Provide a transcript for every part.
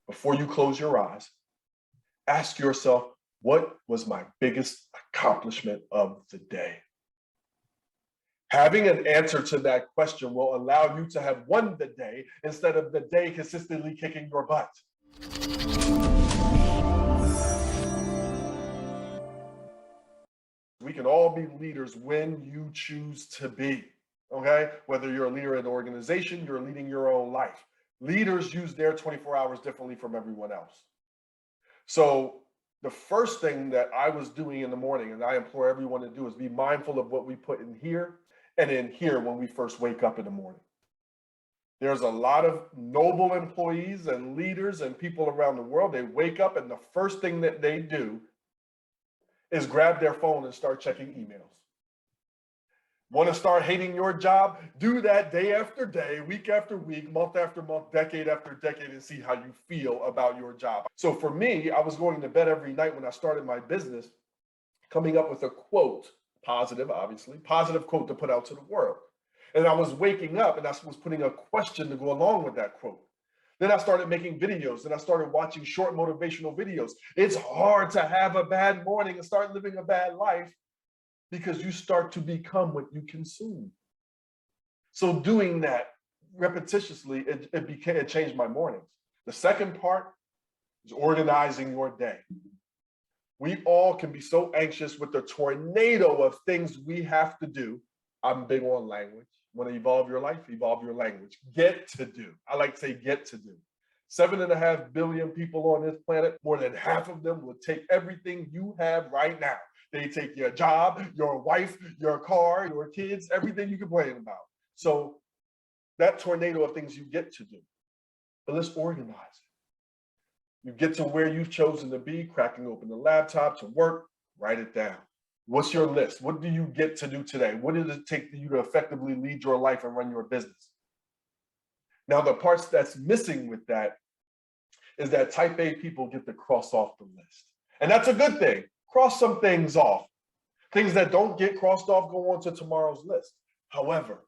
before you close your eyes, ask yourself, what was my biggest accomplishment of the day? Having an answer to that question will allow you to have won the day instead of the day consistently kicking your butt. We can all be leaders when you choose to be, okay? Whether you're a leader in an organization, you're leading your own life. Leaders use their 24 hours differently from everyone else. So the first thing that I was doing in the morning, and I implore everyone to do, is be mindful of what we put in here and in here when we first wake up in the morning. There's a lot of noble employees and leaders and people around the world. They wake up and the first thing that they do is grab their phone and start checking emails. Want to start hating your job? Do that day after day, week after week, month after month, decade after decade, and see how you feel about your job. So for me, I was going to bed every night when I started my business, coming up with a quote, positive, obviously, positive quote to put out to the world. And I was waking up and I was putting a question to go along with that quote. Then I started making videos and I started watching short motivational videos. It's hard to have a bad morning and start living a bad life because you start to become what you consume. So doing that repetitiously, it changed my mornings. The second part is organizing your day. We all can be so anxious with the tornado of things we have to do. I'm big on language. Want to evolve your life? Evolve your language. Get to do. I like to say get to do. 7.5 billion people on this planet, more than half of them will take everything you have right now. They take your job, your wife, your car, your kids, everything you complain about. So that tornado of things you get to do. But let's organize it. You get to where you've chosen to be, cracking open the laptop to work, write it down. What's your list? What do you get to do today? What does it take for you to effectively lead your life and run your business? Now, the parts that's missing with that is that type A people get to cross off the list. And that's a good thing. Cross some things off. Things that don't get crossed off go on to tomorrow's list. However,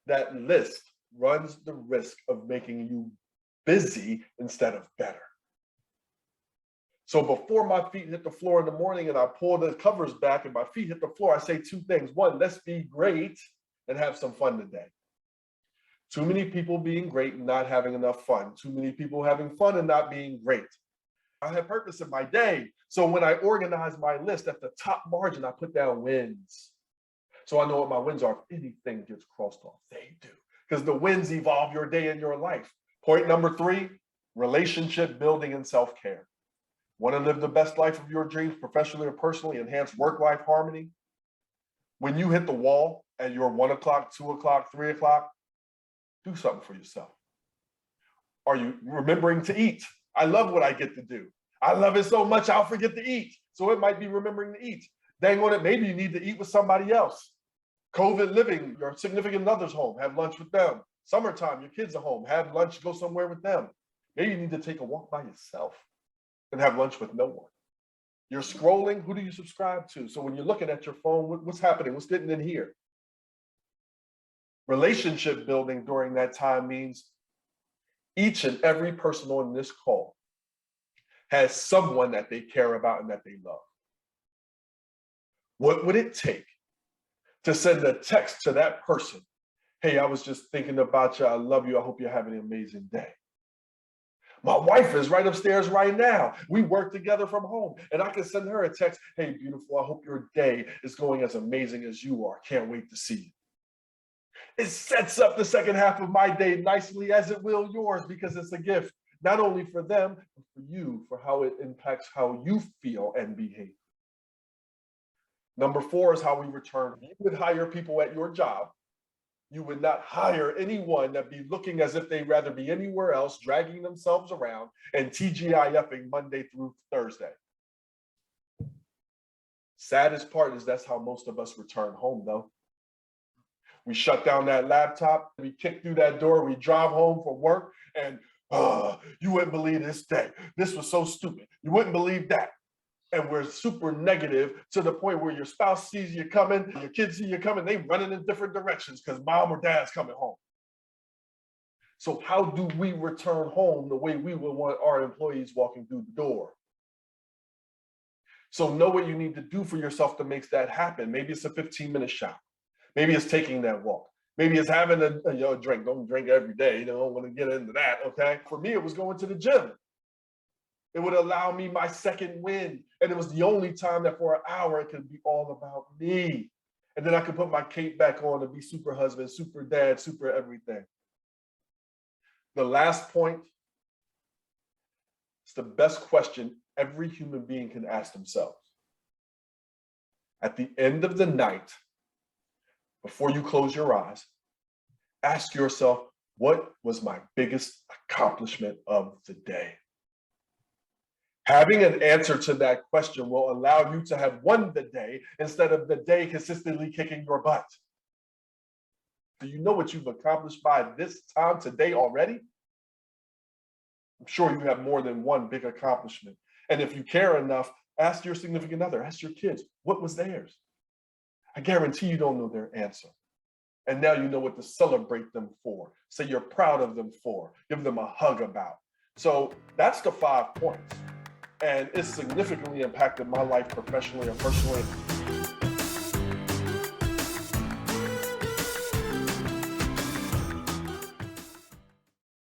that list runs the risk of making you busy instead of better. So before my feet hit the floor in the morning and I pull the covers back and my feet hit the floor, I say two things. One, let's be great and have some fun today. Too many people being great and not having enough fun. Too many people having fun and not being great. I have purpose in my day. So when I organize my list at the top margin, I put down wins. So I know what my wins are. If anything gets crossed off, they do. Because the wins evolve your day and your life. Point number 3, relationship building and self-care. Want to live the best life of your dreams professionally or personally, enhance work-life harmony? When you hit the wall at your 1 o'clock, 2 o'clock, 3 o'clock, do something for yourself. Are you remembering to eat? I love what I get to do. I love it so much, I'll forget to eat. So it might be remembering to eat. Dang on it, maybe you need to eat with somebody else. COVID living, your significant other's home, have lunch with them. Summertime, your kids are home, have lunch, go somewhere with them. Maybe you need to take a walk by yourself and have lunch with no one. You're scrolling, who do you subscribe to? So when you're looking at your phone, what's happening? What's getting in here? Relationship building during that time means each and every person on this call has someone that they care about and that they love. What would it take to send a text to that person? Hey, I was just thinking about you. I love you. I hope you're having an amazing day. My wife is right upstairs right now. We work together from home and I can send her a text. Hey, beautiful, I hope your day is going as amazing as you are. Can't wait to see you. It sets up the second half of my day nicely, as it will yours, because it's a gift, not only for them, but for you, for how it impacts how you feel and behave. Number 4 is how we return. You would hire people at your job. You would not hire anyone that be looking as if they'd rather be anywhere else, dragging themselves around and TGIFing Monday through Thursday. Saddest part is that's how most of us return home, though. We shut down that laptop, we kick through that door, we drive home from work, and you wouldn't believe this day. This was so stupid. You wouldn't believe that. And we're super negative to the point where your spouse sees you coming, your kids see you coming, they running in different directions because mom or dad's coming home. So how do we return home the way we would want our employees walking through the door? So know what you need to do for yourself to make that happen. Maybe it's a 15-minute shot. Maybe it's taking that walk. Maybe it's having a drink. Don't drink every day. You don't want to get into that, okay? For me, it was going to the gym. It would allow me my second win. And it was the only time that for an hour it could be all about me. And then I could put my cape back on and be super husband, super dad, super everything. The last point, it's the best question every human being can ask themselves. At the end of the night, before you close your eyes, ask yourself, what was my biggest accomplishment of the day? Having an answer to that question will allow you to have won the day instead of the day consistently kicking your butt. Do you know what you've accomplished by this time today already? I'm sure you have more than one big accomplishment. And if you care enough, ask your significant other, ask your kids, what was theirs? I guarantee you don't know their answer. And now you know what to celebrate them for. Say you're proud of them for. Give them a hug about. So that's the 5 points. And it's significantly impacted my life professionally and personally.